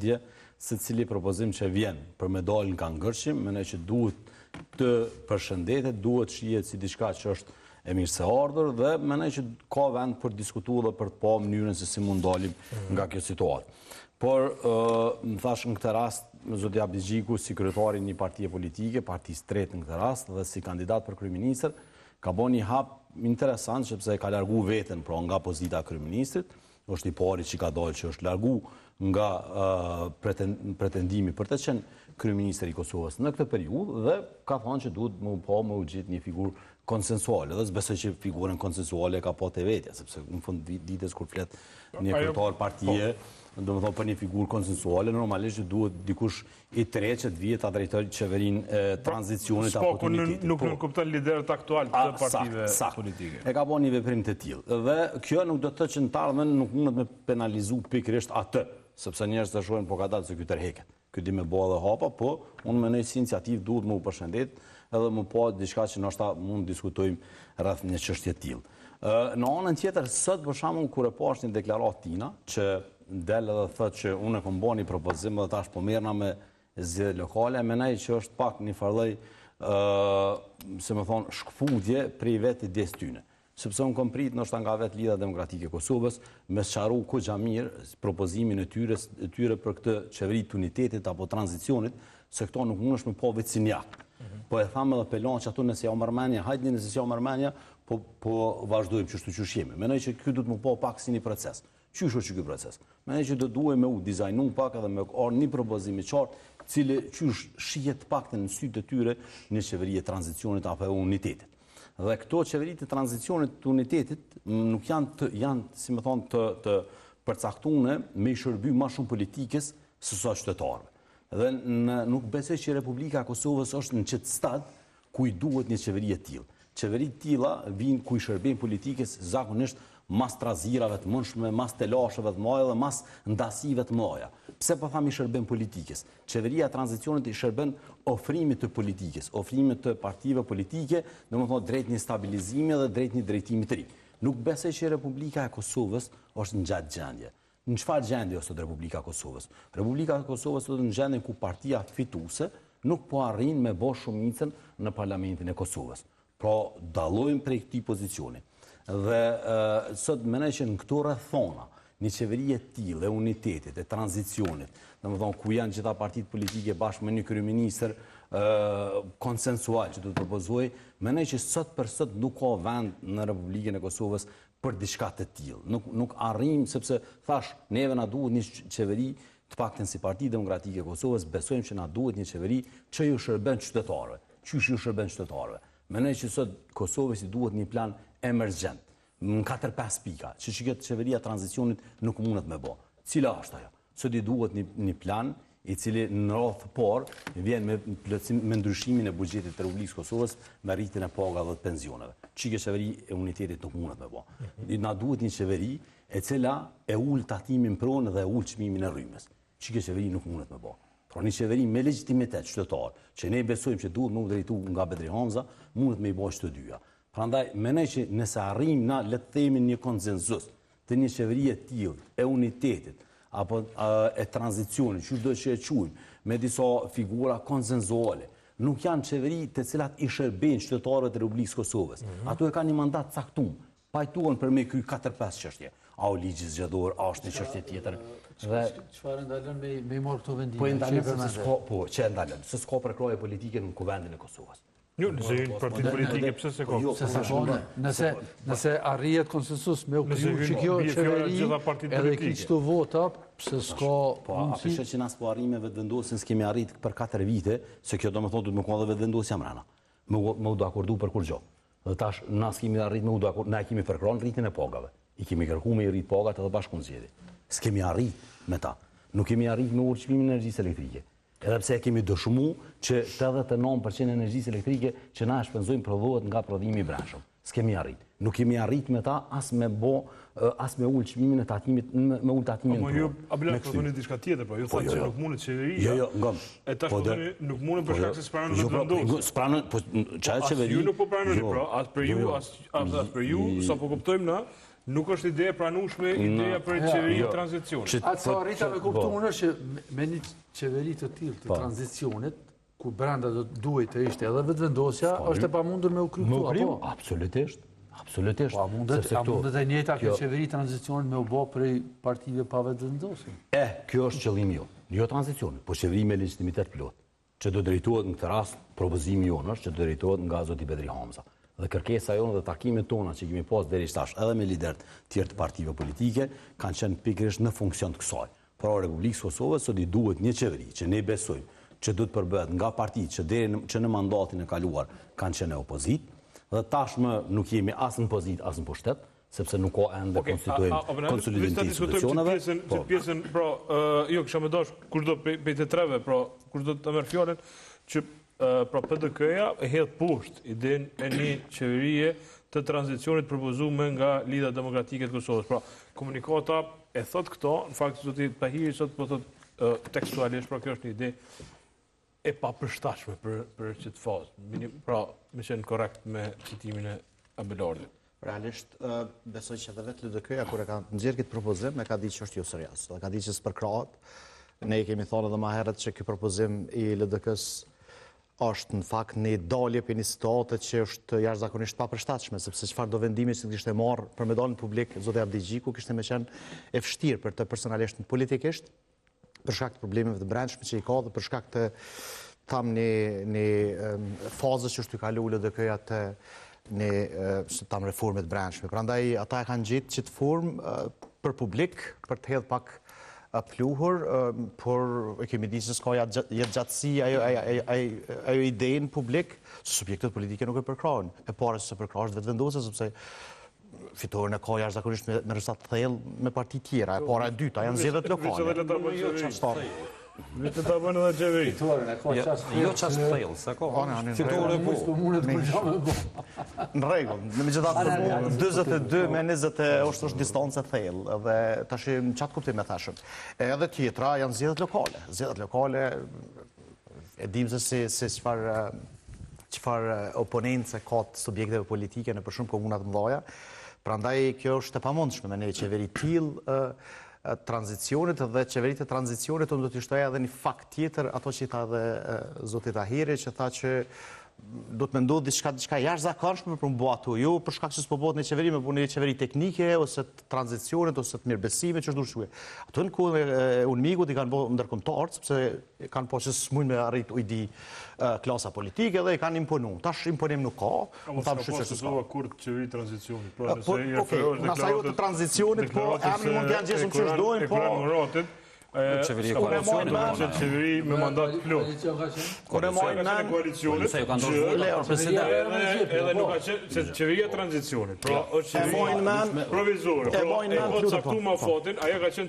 zgjedhje, secili propozim që vjen për me dalë nga ngërshim, mendoj që duhet të përshëndetet, duhet shihet si diçka që është e mirë se ardhur dhe mendoj që ka vend për diskutuar dhe për të pa mënyrën se si mund dalim nga kjo situatë. Por më thash në këtë rast, zoti Abizgjiku, si kryetari një partie politike, partisë tretë në këtë rast dhe si kandidat për kryeministër, ka bën një hap interesant sepse ka largu veten pra nga pozita e kryeministrit, është i pari që ka dalë që është largu nga pretendimi për të qenë kryeministër i Kosovës në këtë periudhë dhe ka thënë që duhet më u gjetë një figurë konsensuale. Dhe besoj që figurën konsensuale ka po të vetja, sepse në fund ditës kur flet një kryetar partie, domethënë për një figurë konsensuale, normalisht duhet dikush i tretë që të vijë ta drejtojë qeverinë e tranzicionit apo të unitetit. Nuk kupton liderët aktual të partive politike. E ka bën një veprim të tillë. Dhe kjo nuk do të thotë që në të ardhmen nuk mundet me penalizu pikërisht atë, sepse njerëzit e shohin po ka dalë se ky tërheket. Ky di me bëu edhe hapa, po unë mendoj si iniciativë duhet më u përshëndet edhe më po diçka që ndoshta mund diskutojmë rreth një çështje të tillë. Në anën tjetër, sot për shembull kur e pash një deklaratë tina që del edhe thotë që unë kam bënë një propozim dhe tash po merrna me zgjedhje lokale, mendoj që është pak një farllëj se më thon shkputje prej vetë idesë tyne. Sepse unë kom prit ndoshta nga vetë Lidha Demokratike e Kosovës me sqaru mirë propozimin e tyre për këtë qeveri të unitetit apo tranzicionit, se këto nuk mundesh me po vetë sinjak. Po e thamë edhe pelon që ato nëse ja Armenia, hajde nëse ja Armenia, po vazhdojmë çështu që jemi. Mendoj që ky duhet më po pak si një proces. Qysh është ky proces? Mendoj që do duhet me u dizajnu pak edhe me një propozim i qartë, cili qysh shihet të paktën në sytë të tyre në qeveri e tranzicionit apo e unitetit. Dhe këto qeveri të tranzicionit të unitetit nuk janë si më thonë, të përcaktuar me i shërby më shumë politikës se sa qytetarëve. Dhe nuk besoj që Republika e Kosovës është në çet stad ku i duhet një qeveri e tillë. Qeveri të tilla vijnë ku i shërbejnë politikës zakonisht mas trazirave të mundshme, mas telasheve të mëdha dhe mas ndasive të mëdha. Pse po tham i shërben politikës? Qeveria e tranzicionit i shërben ofrimit të politikës, ofrimit të partive politike, domethënë drejt një stabilizimi dhe drejt një drejtimi të ri. Nuk besoj që Republika e Kosovës është në gjatë gjendje. Në çfarë gjendje është Republika e Kosovës? Republika e Kosovës është në gjendjen ku partia fituese nuk po arrin me bosh shumicën në parlamentin e Kosovës. Pra dallojmë prej këtij pozicioni. Dhe sot mendoj që në këto rrethona, një qeveri e tillë, e unitetit, e tranzicionit, domethënë ku janë gjitha partitë politike bashkë me një kryeministër konsensual që do të propozoj, mendoj që sot për sot nuk ka vend në Republikën e Kosovës për diçka të tillë. Nuk arrim sepse thash, neve na duhet një qeveri të paktën si Partia Demokratike e Kosovës, besojmë që na duhet një qeveri që ju shërben qytetarëve. Qysh ju shërben qytetarëve? Mendoj që sot Kosovës i duhet një plan emergjent, në 4-5 pika, që këtë qeveria tranzicionit nuk mundet me bë. Cila është ajo? Sot i duhet një plan i cili në radhë por vjen me ndryshimin e buxhetit të Republikës Kosovës me rritjen e pagave dhe të pensioneve. Çike qeveri e unitetit nuk mundet me bë. Na duhet një qeveri e cila e ul tatimin pronë dhe e ul çmimin e rrymës. Çike qeveri nuk mundet me bë. Pra një qeveri me legitimitet qytetar, që ne besojmë që duhet më u drejtu nga Bedri Hamza, mundet me i bë të dyja. Prandaj mendoj që nëse arrim na le të themi një konsenzus të një qeveri e tillë, e unitetit apo e tranzicionit, që do që e quajmë, me disa figura konsenzuale, nuk janë qeveri të cilat i shërbejnë qytetarëve të Republikës Kosovës. Ato e kanë një mandat caktuar, pajtuan për me kry 4-5 çështje. A o ligji zgjedhor, a është një çështje tjetër. Çfarë ndalën me marrë këto vendime? Po që ndalën, se s'ka përkraje politike në kuvendin e Kosovës. Jo, nëse një partit politike, pse se ka? Nëse arrijet konsensus me u kriju që kjo qeveri edhe ki qëto vota, pse s'ka mundësi? Po, apishe që nas po arrime vetëvendosin s'kemi arrit për 4 vite, se kjo do me thonë du të më konë dhe vetëvendosja mrena. Me u do akordu për kur gjo. Dhe tash, nas kemi arrit me u do akordu, na kemi përkron rritin e pagave. I kemi kërku me i rrit pagat edhe bashkun zgjedi. S'kemi arrit me ta. Nuk kemi arrit me urçmimin e energjisë elektrike. Edhe pse kemi dëshmu që 89% energjisë elektrike që na shpenzojmë prodhohet nga prodhimi i brendshëm. S'kemi arrit. Nuk kemi arrit me ta as me ul çmimin e tatimit, me ul tatimin. Po ju abla proponi diçka tjetër, po ju thotë që nuk mundet qeveria. Jo, ngom. E tash nuk mundet për shkak se s'pranon vetëvendosje. S'pranon, po çfarë qeveri? Ju nuk po pranoni, pra, as për ju, sapo kuptojmë na, nuk është ide e pranueshme ideja për qeveri tranzicionit. Atë sa arrita me kuptu unë është që me një qeveri të tillë të tranzicionit, ku brenda duhet të ishte edhe vetëvendosja, është e pamundur me u kry këtu, apo? Absolutisht. Absolutisht. A mundet e njëjta kjo qeveri tranzicionit me u bë prej partive pa vetëvendosje? Kjo është qëllimi jonë. Jo tranzicionit, po qeveri me legitimitet plot. Që do drejtohet në këtë rast, propozimi jonë është që do drejtohet nga zoti Bedri Hamza. Dhe kërkesa jonë dhe takimet tona që kemi pas deri tash edhe me liderët tjerë të partive politike kanë qenë pikërisht në funksion të kësaj. Pra Republikës Kosovës sot i duhet një qeveri që ne besojmë që duhet përbëhet nga partitë që në mandatin e kaluar kanë qenë opozit, dhe tashmë nuk jemi as në pozit as në pushtet, sepse nuk ka ende konsolidim të institucioneve. Që pjesën, pra, jo, kësha me dash, kushdo pej të treve, pra, kushdo të merë fjallin, që pra PDK-ja e hedh poshtë idenë e një qeverie të tranzicionit propozume nga Lidha Demokratike të Kosovës. Pra, komunikata e thot këto, në fakt, zoti Tahiri sot po thot tekstualisht, pra kjo është një ide e papërshtatshme për qëtë fazë. Pra, me qenë korrekt me citimin e Abelardit. Realisht, besoj që edhe vetë LDK-ja, kur e ka nxjerrë këtë propozim, e ka di që është jo serios. Dhe ka di që s'përkrahet. Ne kemi thonë edhe ma herët që këtë propozim i LDK-s është në fakt një dalje për një situatë që është jashtëzakonisht papërshtatshme, sepse çfarë do vendimi që kishte marrë për me dalë në publik zoti Abdi Gjiku kishte me qenë e vështirë për të personalisht politikisht, për shkak të problemeve të brendshme që i ka dhe për shkak të një fazës që është të kalu LDK-ja të një reformet brendshme. Prandaj ata e kanë gjetë që të formë për publik, për të hedhë pak pluhur, por e kemi di se s'ka jetë gjatësi ajo idejnë publik, se subjektet politike nuk e përkrajnë. E pare se përkrajnë vetë vendose, sepse fitorën e ka jashtëzakonisht me rësat thellë me parti tjera. E para e dyta, janë zgjedhjet lokale. Vitë të bënë edhe qeveri. Fitorën e ka qasë Jo qasë thellë, se ka. Fitorën e po. Në regull, në me gjithatë 22 me 20 është distancë thellë, dhe të ashim qatë kuptim e thashëm. Edhe tjetra janë zgjedhjet lokale. Zgjedhjet lokale, e dim se qëfar oponence ka të subjekteve politike në për shumë komunat mëdhaja, prandaj kjo është e pamundshme me një qeveri tillë tranzicionit, dhe qeverit e tranzicionit do të shtoj edhe një fakt tjetër, ato që i tha dhe zoti Tahiri, që tha që do të mendohet diçka jashtëzakonshme për mbo ato, jo për shkak se s'po bëhet një qeveri, me bëhet një qeveri teknike, ose të tranzicionit, ose të mirëbesimit, që është durshuar. Ato në kohën e UNMIK-ut i kanë bërë ndërkombëtar, sepse kanë po që s'mujnë me arrit ujdi klasa politike dhe i kanë imponu. Tash imponim nuk ka. S'ka pas kur qeveri tranzicionit. Nësa jo të tranzicionit, po emri mund t'janë gjesëm që shdojnë, po... Qeveri e koalicionit. Qeveri me mandat plot. Kone mojnë në koalicionit, edhe nuk ka qenë qeveria tranzicionit. Pra, është qeveria provizore. Pra, e o caktu ma fatin, aja ka qenë